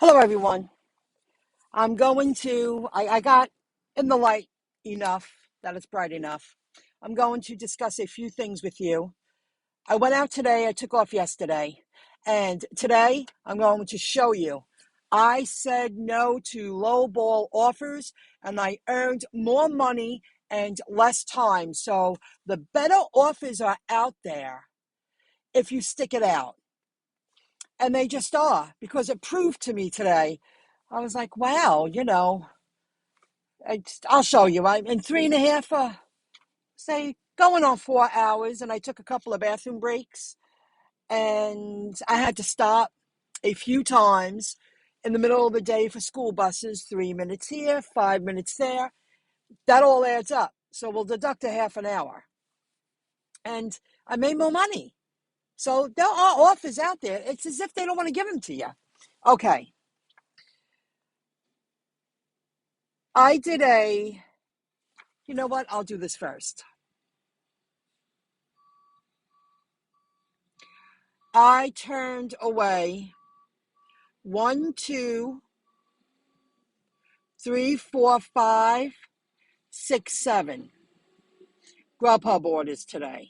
Hello, everyone. I got in the light enough that it's bright enough. I'm going to discuss a few things with you. I went out today, I took off yesterday, and today I'm going to show you. I said no to lowball offers, and I earned more money and less time. So the better offers are out there if you stick it out. And they just are, because it proved to me today. I was like, wow, I'll show you. In 3.5, say, going on 4 hours, and I took a couple of bathroom breaks, and I had to stop a few times in the middle of the day for school buses, 3 minutes here, 5 minutes there. That all adds up. So we'll deduct a half an hour. And I made more money. So there are offers out there. It's as if they don't want to give them to you. Okay. You know what? I'll do this first. I turned away 1, 2, 3, 4, 5, 6, 7 GrubHub orders today.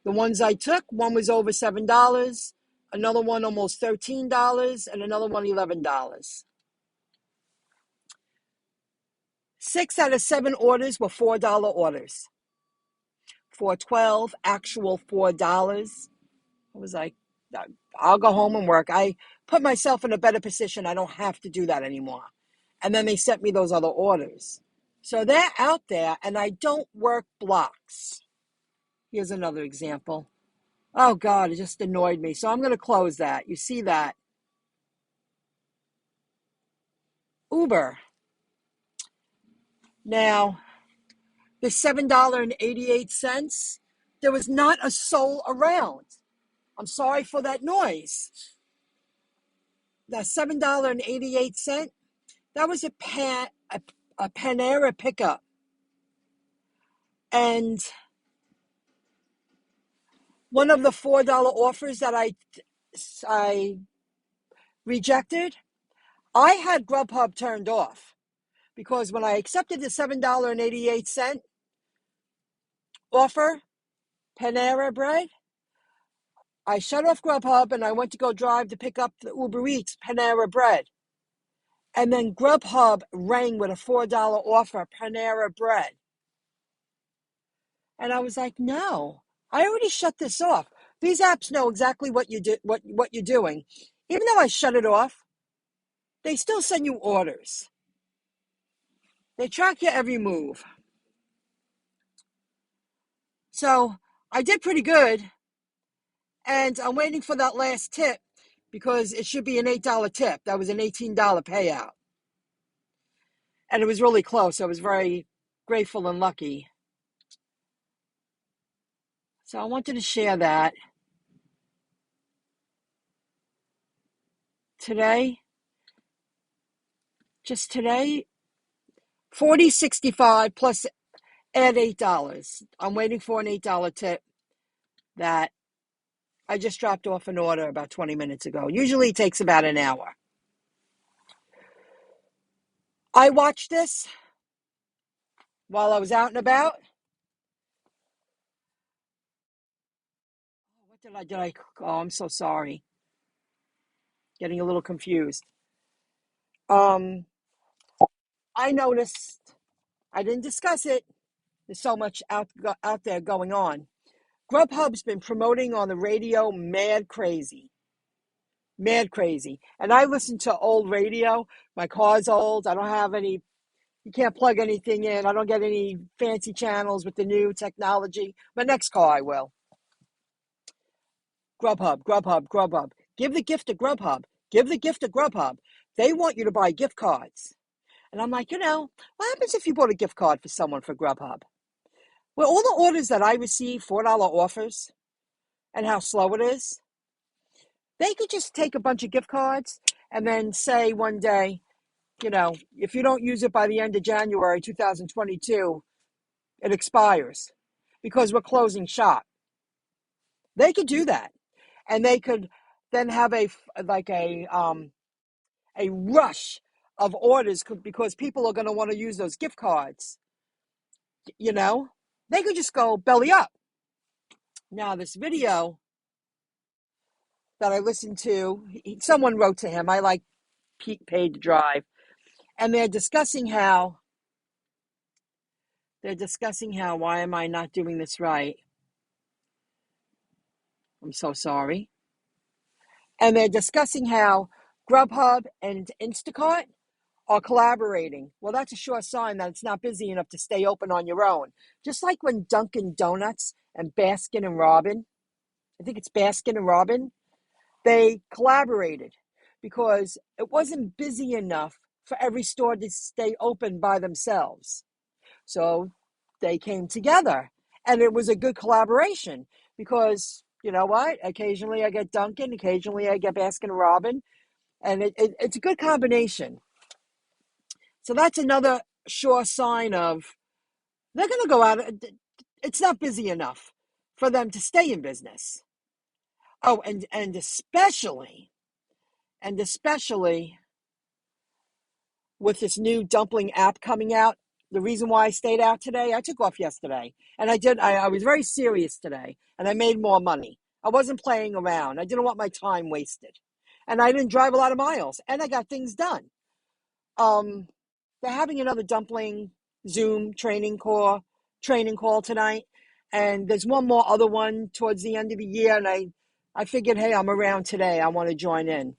The ones I took, one was over $7, another one almost $13, and another one $11. 6 out of 7 orders were $4 orders. 412, actual $4. I was like, I'll go home and work. I put myself in a better position. I don't have to do that anymore. And then they sent me those other orders. So they're out there, and I don't work blocks. Here's another example. Oh, God, it just annoyed me. So I'm going to close that. You see that? Uber. Now, the $7.88, there was not a soul around. I'm sorry for that noise. The $7.88, that was a Panera pickup. And one of the $4 offers that I rejected, I had GrubHub turned off because when I accepted the $7.88 offer, Panera bread, I shut off GrubHub and I went to go drive to pick up the Uber Eats Panera bread. And then GrubHub rang with a $4 offer, Panera bread. And I was like, no, I already shut this off. These apps know exactly what you do, what you're doing. Even though I shut it off, they still send you orders. They track your every move. So I did pretty good. And I'm waiting for that last tip because it should be an $8 tip. That was an $18 payout. And it was really close. I was very grateful and lucky. So I wanted to share that. Today, just today, 40.65 plus add $8. I'm waiting for an $8 tip that I just dropped off an order about 20 minutes ago. Usually it takes about an hour. I watched this while I was out and about. What did I? Oh, I'm so sorry. Getting a little confused. I noticed, I didn't discuss it. There's so much out there going on. GrubHub's been promoting on the radio mad crazy. Mad crazy. And I listen to old radio. My car's old. I don't have any, you can't plug anything in. I don't get any fancy channels with the new technology. My next car I will. GrubHub. Give the gift to GrubHub. Give the gift to GrubHub. They want you to buy gift cards. And I'm like, what happens if you bought a gift card for someone for GrubHub? Well, all the orders that I receive, $4 offers, and how slow it is, they could just take a bunch of gift cards and then say one day, if you don't use it by the end of January 2022, it expires because we're closing shop. They could do that. And they could then have a rush of orders because people are going to want to use those gift cards. You know, they could just go belly up. Now, this video that I listened to, someone wrote to him. I like Paid to Drive, and they're discussing how why am I not doing this right? I'm so sorry. And they're discussing how Grubhub and Instacart are collaborating. Well, that's a sure sign that it's not busy enough to stay open on your own. Just like when Dunkin' Donuts and Baskin and Robin, I think it's Baskin and Robin, they collaborated because it wasn't busy enough for every store to stay open by themselves. So they came together, and it was a good collaboration because, you know what, occasionally I get Dunkin', occasionally I get Baskin and Robin, and it's a good combination. So that's another sure sign of they're going to go out. It's not busy enough for them to stay in business. Oh, and especially with this new dumpling app coming out. The reason why I stayed out today, I took off yesterday, and I was very serious today, and I made more money. I wasn't playing around. I didn't want my time wasted, and I didn't drive a lot of miles, and I got things done. They're having another dumpling Zoom training call tonight, and there's one more other one towards the end of the year, and I figured, hey, I'm around today. I want to join in.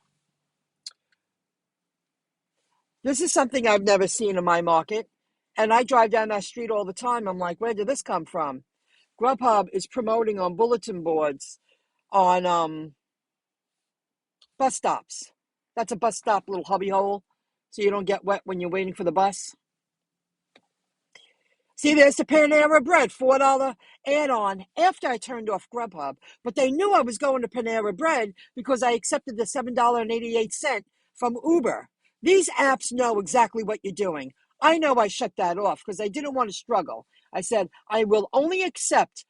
This is something I've never seen in my market, and I drive down that street all the time. I'm like, where did this come from? Grubhub is promoting on bulletin boards on bus stops. That's a bus stop little hubby hole, so you don't get wet when you're waiting for the bus. See, there's the Panera Bread, $4 add-on after I turned off Grubhub. But they knew I was going to Panera Bread because I accepted the $7.88 from Uber. These apps know exactly what you're doing. I know I shut that off because I didn't want to struggle. I said, I will only accept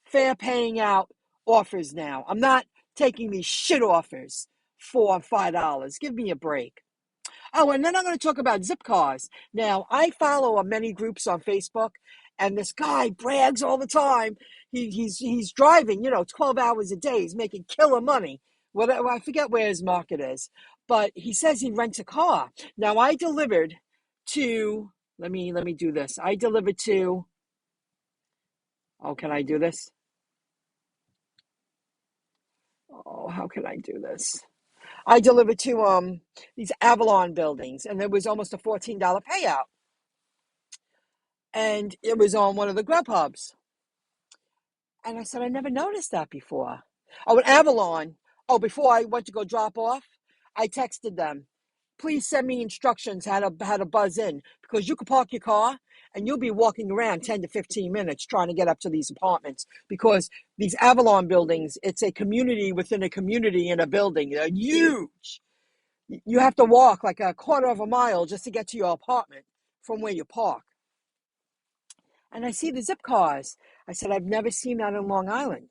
fair paying out offers now. I'm not taking these shit offers for $5. Give me a break. Oh, and then I'm going to talk about zip cars. Now, I follow many groups on Facebook, and this guy brags all the time. He's driving, 12 hours a day. He's making killer money. Whatever, I forget where his market is, but he says he rents a car. Now, I delivered to. Let me do this. I delivered to. Oh, can I do this? Oh, how can I do this? I delivered to these Avalon buildings, and there was almost a $14 payout. And it was on one of the Grubhubs. And I said, I never noticed that before. Oh, at Avalon. Oh, before I went to go drop off, I texted them, please send me instructions how to buzz in, because you could park your car and you'll be walking around 10 to 15 minutes trying to get up to these apartments, because these Avalon buildings, it's a community within a community in a building. They're huge. You have to walk like a quarter of a mile just to get to your apartment from where you park. And I see the zip cars. I said, I've never seen that in Long Island.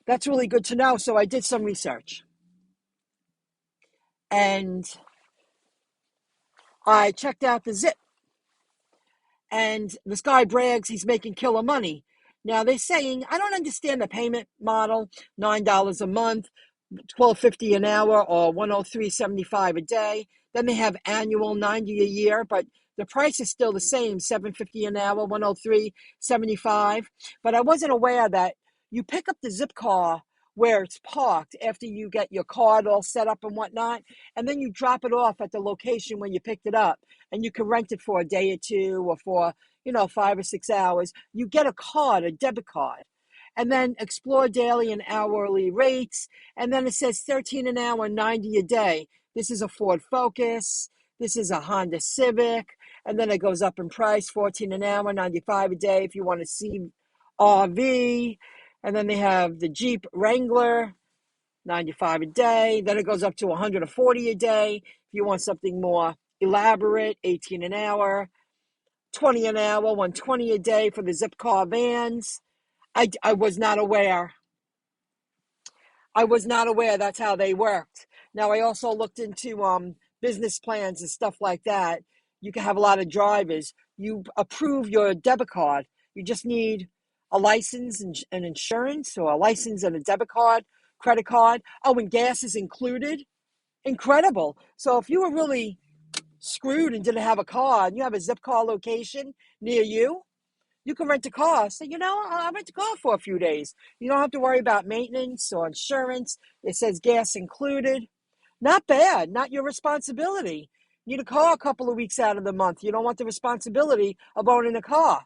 That's really good to know. So I did some research. And I checked out the zip. And this guy brags he's making killer money. Now they're saying, I don't understand the payment model, $9 a month, $12.50 an hour, or $103.75 a day. Then they have annual, $90 a year, but the price is still the same, $7.50 an hour, $103.75. But I wasn't aware that you pick up the zip car where it's parked after you get your card all set up and whatnot, and then you drop it off at the location when you picked it up, and you can rent it for a day or two or for 5 or 6 hours. You get a card, a debit card, and then explore daily and hourly rates. And then it says $13 an hour, $90 a day. This is a Ford Focus. This is a Honda Civic. And then it goes up in price, $14 an hour, $95 a day if you want to see RV. And then they have the Jeep Wrangler, $95 a day. Then it goes up to $140 a day if you want something more elaborate, $18 an hour, $20 an hour, $120 a day for the zip car vans. I was not aware. I was not aware that's how they worked. Now, I also looked into business plans and stuff like that. You can have a lot of drivers. You approve your debit card. You just need a license and insurance, or a license and a debit card, credit card. Oh, and gas is included. Incredible. So if you were really screwed and didn't have a car and you have a zip car location near you, you can rent a car. Say, I'll rent a car for a few days. You don't have to worry about maintenance or insurance. It says gas included. Not bad. Not your responsibility. You need a car a couple of weeks out of the month. You don't want the responsibility of owning a car.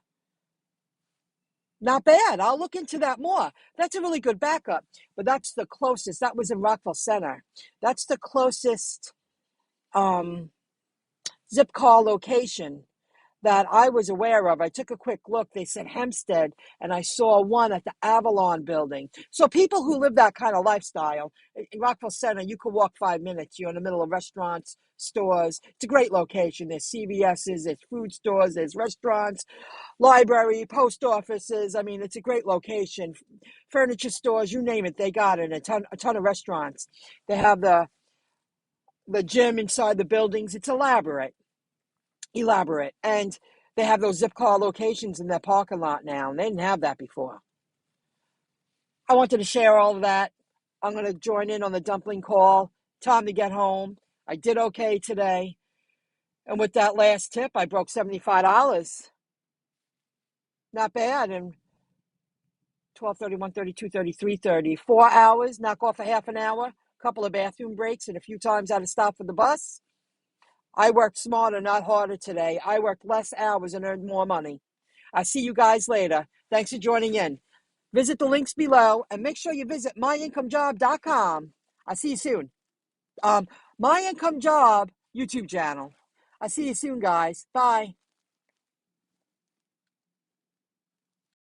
Not bad. I'll look into that more. That's a really good backup. But that's the closest. That was in Rockville Center. That's the closest zip car location that I was aware of. I took a quick look. They said Hempstead, and I saw one at the Avalon building. So people who live that kind of lifestyle, in Rockville Center, you could walk 5 minutes. You're in the middle of restaurants, stores. It's a great location. There's CVS's, there's food stores, there's restaurants, library, post offices. I mean, it's a great location. Furniture stores, you name it, they got it. A ton of restaurants. They have the gym inside the buildings. It's elaborate. And they have those zip car locations in their parking lot now, and they didn't have that before. I wanted to share all of that. I'm going to join in on the dumpling call. Time to get home. I did okay today. And with that last tip, I broke $75. Not bad. And 12:30, 1:30, 2:30, 3:30. 4 hours, knock off a half an hour, couple of bathroom breaks, and a few times I had to stop for the bus. I worked smarter, not harder today. I worked less hours and earned more money. I'll see you guys later. Thanks for joining in. Visit the links below and make sure you visit MyIncomeJob.com. I'll see you soon. My Income Job YouTube channel. I'll see you soon, guys. Bye.